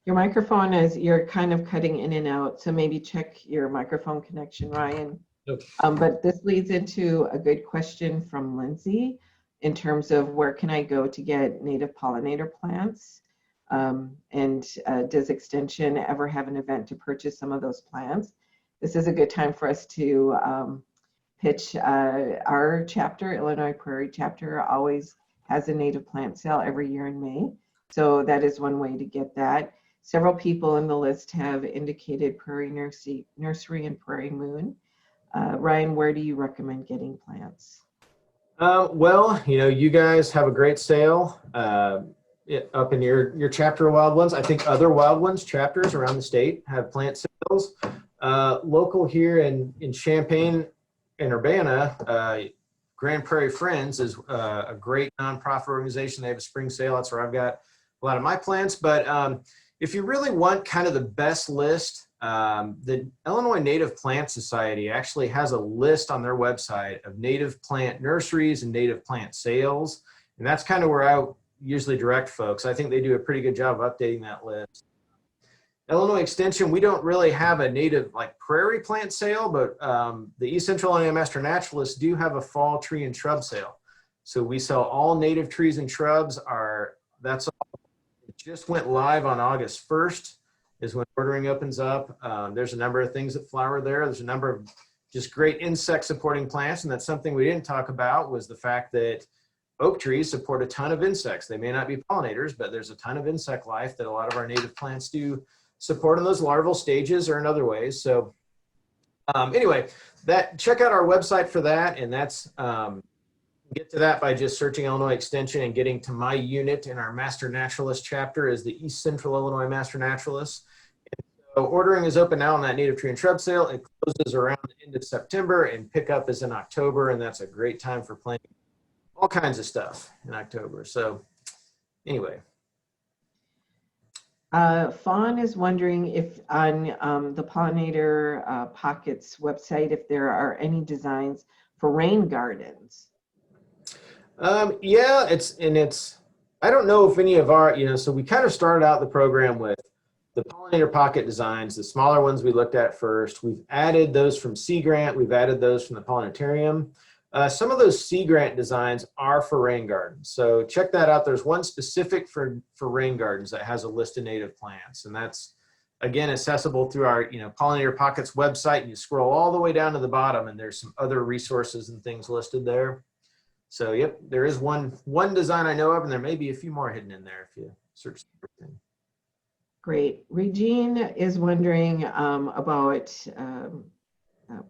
Your microphone is, you're kind of cutting in and out, so maybe check your microphone connection, Ryan. Okay. But this leads into a good question from Lindsay in terms of where can I go to get native pollinator plants? And does Extension ever have an event to purchase some of those plants? This is a good time for us to pitch our chapter. Illinois Prairie chapter always has a native plant sale every year in May. So that is one way to get that. Several people in the list have indicated Prairie Nursery and Prairie Moon. Ryan, where do you recommend getting plants? Well, you know, you guys have a great sale up in your chapter of Wild Ones. I think other Wild Ones chapters around the state have plant sales. Local here in Champaign and Urbana, Grand Prairie Friends is a great nonprofit organization. They have a spring sale. That's where I've got a lot of my plants. But if you really want kind of the best list, the Illinois Native Plant Society actually has a list on their website of native plant nurseries and native plant sales. And that's kind of where I usually direct folks. I think they do a pretty good job of updating that list. Illinois Extension, we don't really have a native like prairie plant sale, but the East Central Illinois Master Naturalists do have a fall tree and shrub sale. So we sell all native trees and shrubs. That's all. It just went live on August 1st is when ordering opens up. There's a number of things that flower there. There's a number of just great insect supporting plants. And that's something we didn't talk about, was the fact that oak trees support a ton of insects. They may not be pollinators, but there's a ton of insect life that a lot of our native plants do support in those larval stages or in other ways. So anyway, check out our website for that. And that's, get to that by just searching Illinois Extension and getting to my unit in our Master Naturalist chapter is the East Central Illinois Master Naturalist. So ordering is open now on that native tree and shrub sale. It closes around the end of September and pickup is in October. And that's a great time for planting all kinds of stuff in October. So anyway. Fawn is wondering if on the Pollinator Pockets website, if there are any designs for rain gardens. Yeah, I don't know if any of our, so we kind of started out the program with the Pollinator Pocket designs, the smaller ones we looked at first. We've added those from Sea Grant. We've added those from the Pollinatarium. Some of those Sea Grant designs are for rain gardens. So check that out. There's one specific for rain gardens that has a list of native plants. And that's, again, accessible through our, Pollinator Pockets website. And you scroll all the way down to the bottom and there's some other resources and things listed there. So, yep, there is one design I know of, and there may be a few more hidden in there if you search everything. Great. Regine is wondering about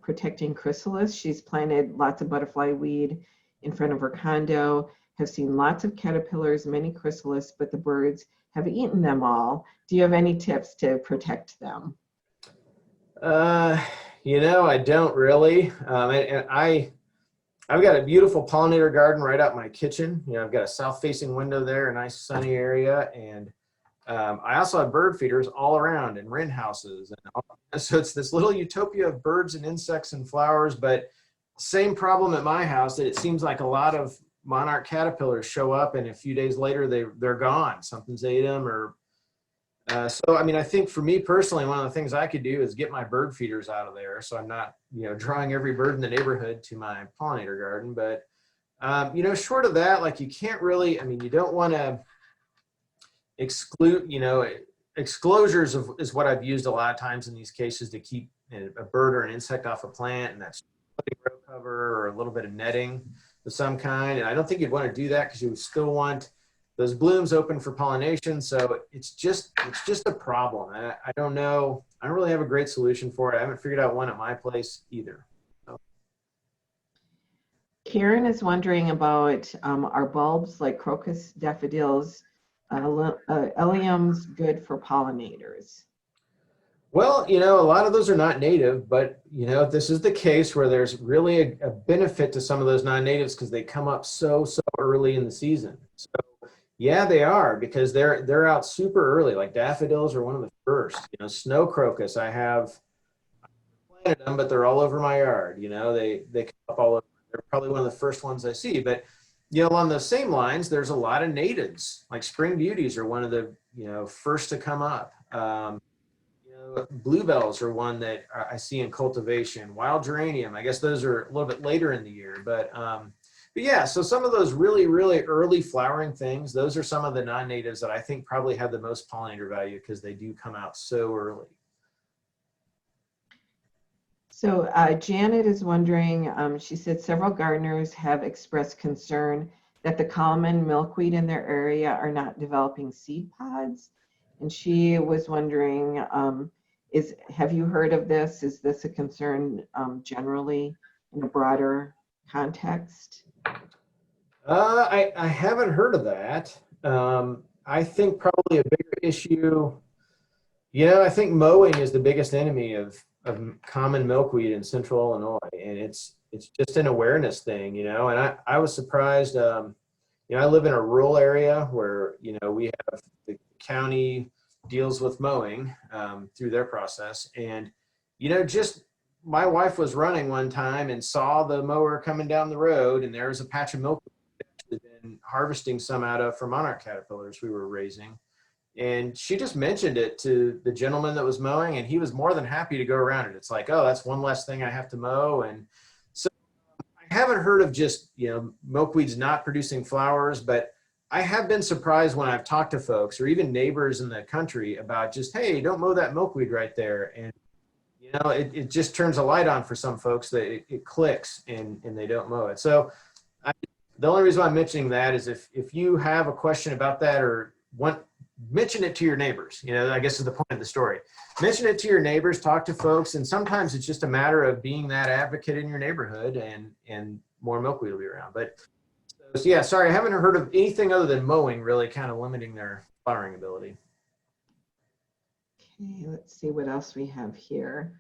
protecting chrysalis. She's planted lots of butterfly weed in front of her condo, have seen lots of caterpillars, many chrysalis, but the birds have eaten them all. Do you have any tips to protect them? I don't really. I've got a beautiful pollinator garden right out my kitchen. I've got a south-facing window there, a nice sunny area, and I also have bird feeders all around and wren houses. And so it's this little utopia of birds and insects and flowers, but same problem at my house, that it seems like a lot of monarch caterpillars show up and a few days later they're gone. Something's ate them so, I think for me personally, one of the things I could do is get my bird feeders out of there. So I'm not, drawing every bird in the neighborhood to my pollinator garden. But, short of that, like you can't really, you don't want to exclude, exclosures is what I've used a lot of times in these cases to keep a bird or an insect off a plant. And that's row cover or a little bit of netting of some kind. And I don't think you'd want to do that because you would still want those blooms open for pollination. So it's just a problem. I don't know. I don't really have a great solution for it. I haven't figured out one at my place either. So. Karen is wondering about our bulbs like crocus, daffodils, Elyums good for pollinators? Well, a lot of those are not native, but this is the case where there's really a benefit to some of those non-natives because they come up so early in the season. So yeah, they are, because they're out super early. Like daffodils are one of the first. Snow crocus, I have planted them, but they're all over my yard. They come up all over. They're probably one of the first ones I see. But along those same lines, there's a lot of natives. Like spring beauties are one of the first to come up. Bluebells are one that I see in cultivation. Wild geranium, I guess those are a little bit later in the year, but yeah, so some of those really early flowering things, those are some of the non-natives that I think probably have the most pollinator value because they do come out so early. So Janet is wondering, she said several gardeners have expressed concern that the common milkweed in their area are not developing seed pods. And she was wondering, have you heard of this? Is this a concern generally in a broader context? I haven't heard of that. I think probably a bigger issue, I think mowing is the biggest enemy of common milkweed in central Illinois. And it's just an awareness thing, and I was surprised, I live in a rural area where, we have the county deals with mowing through their process. And, just my wife was running one time and saw the mower coming down the road, and there was a patch of milkweed that had been harvesting some out of for monarch caterpillars we were raising. And she just mentioned it to the gentleman that was mowing, and he was more than happy to go around it. It's like, oh, that's one less thing I have to mow. And so I haven't heard of just, milkweeds not producing flowers, but I have been surprised when I've talked to folks or even neighbors in the country about just, hey, don't mow that milkweed right there. And, it just turns a light on for some folks that it clicks and they don't mow it. So the only reason why I'm mentioning that is if you have a question about that or mention it to your neighbors, I guess is the point of the story. Mention it to your neighbors, talk to folks, and sometimes it's just a matter of being that advocate in your neighborhood and more milkweed will be around. But so, yeah, sorry, I haven't heard of anything other than mowing really kind of limiting their flowering ability. Okay, let's see what else we have here.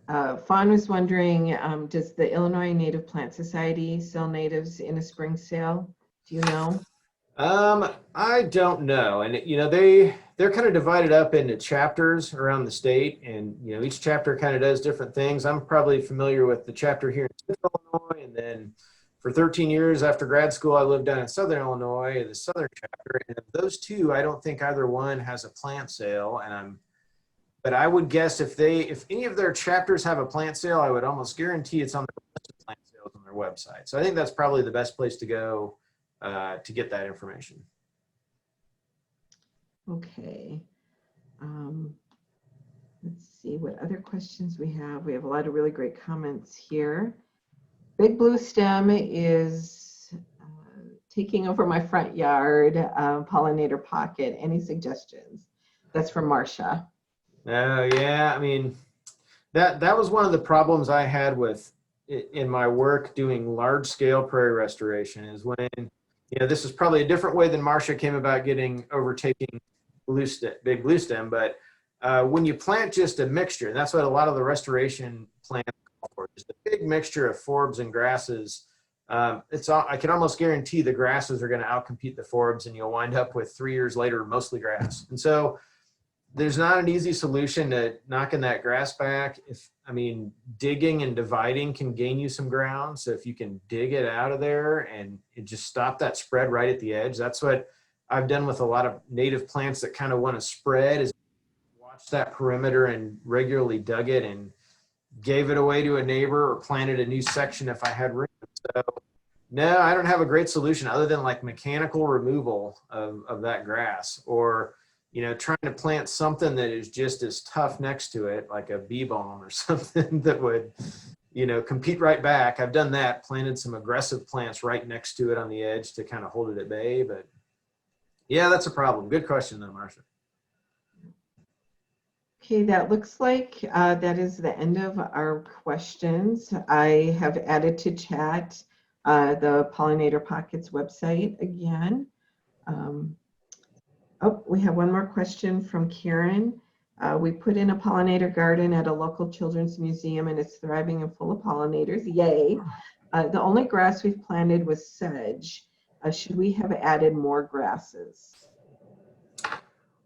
Fawn was wondering, does the Illinois Native Plant Society sell natives in a spring sale? Do you know? I don't know. And, they're kind of divided up into chapters around the state. And, each chapter kind of does different things. I'm probably familiar with the chapter here in Central Illinois. And then for 13 years after grad school, I lived down in Southern Illinois, the Southern chapter. And of those two, I don't think either one has a plant sale. But I would guess if any of their chapters have a plant sale, I would almost guarantee it's on the plant sales on their website. So I think that's probably the best place to go to get that information. Okay. Let's see what other questions we have. We have a lot of really great comments here. Big Blue Stem is taking over my front yard, Pollinator Pocket. Any suggestions? That's from Marcia. Oh yeah, I mean, that was one of the problems I had in my work doing large scale prairie restoration is when, this is probably a different way than Marcia came about overtaking big blue stem, but when you plant just a mixture, and that's what a lot of the restoration plants call for, just a big mixture of forbs and grasses. I can almost guarantee the grasses are going to outcompete the forbs, and you'll wind up with 3 years later mostly grass. And so there's not an easy solution to knocking that grass back. Digging and dividing can gain you some ground. So if you can dig it out of there and just stop that spread right at the edge, that's what I've done with a lot of native plants that kind of want to spread, is watch that perimeter and regularly dug it and gave it away to a neighbor or planted a new section if I had room. So no, I don't have a great solution other than like mechanical removal of that grass, or trying to plant something that is just as tough next to it, like a bee balm or something that would, compete right back. I've done that, planted some aggressive plants right next to it on the edge to kind of hold it at bay. But yeah, that's a problem. Good question though, Marcia. Okay, that looks like that is the end of our questions. I have added to chat the Pollinator Pockets website again. We have one more question from Karen. We put in a pollinator garden at a local children's museum and it's thriving and full of pollinators. Yay. The only grass we've planted was sedge. Should we have added more grasses?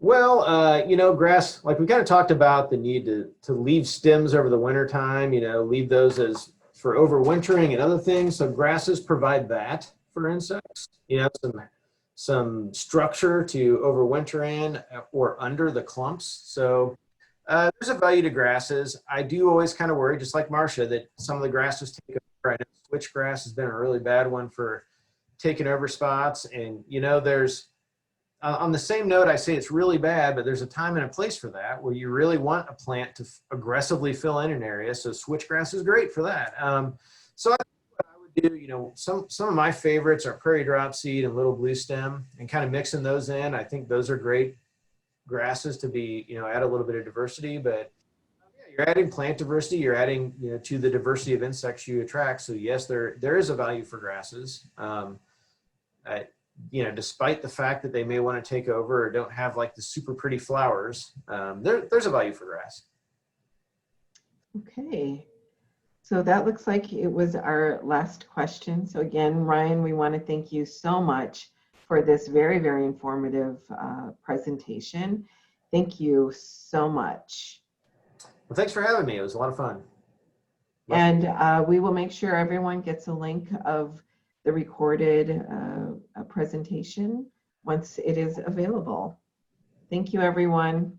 Well, grass, like we kind of talked about the need to leave stems over the winter time, leave those as for overwintering and other things. So grasses provide that for insects, some structure to overwinter in or under the clumps. So there's a value to grasses. I do always kind of worry, just like Marcia, that some of the grasses take over. I know switchgrass has been a really bad one for taking over spots. And, there's, on the same note, I say it's really bad, but there's a time and a place for that where you really want a plant to aggressively fill in an area. So switchgrass is great for that. So some of my favorites are prairie dropseed and little blue stem, and kind of mixing those in. I think those are great grasses to be, add a little bit of diversity, but you're adding plant diversity, you're adding, to the diversity of insects you attract. So yes, there is a value for grasses. Despite the fact that they may want to take over or don't have like the super pretty flowers, there's a value for grass. Okay. So that looks like it was our last question. So again, Ryan, we want to thank you so much for this very, very informative presentation. Thank you so much. Well, thanks for having me. It was a lot of fun. And we will make sure everyone gets a link of the recorded presentation once it is available. Thank you, everyone.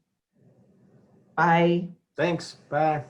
Bye. Thanks. Bye.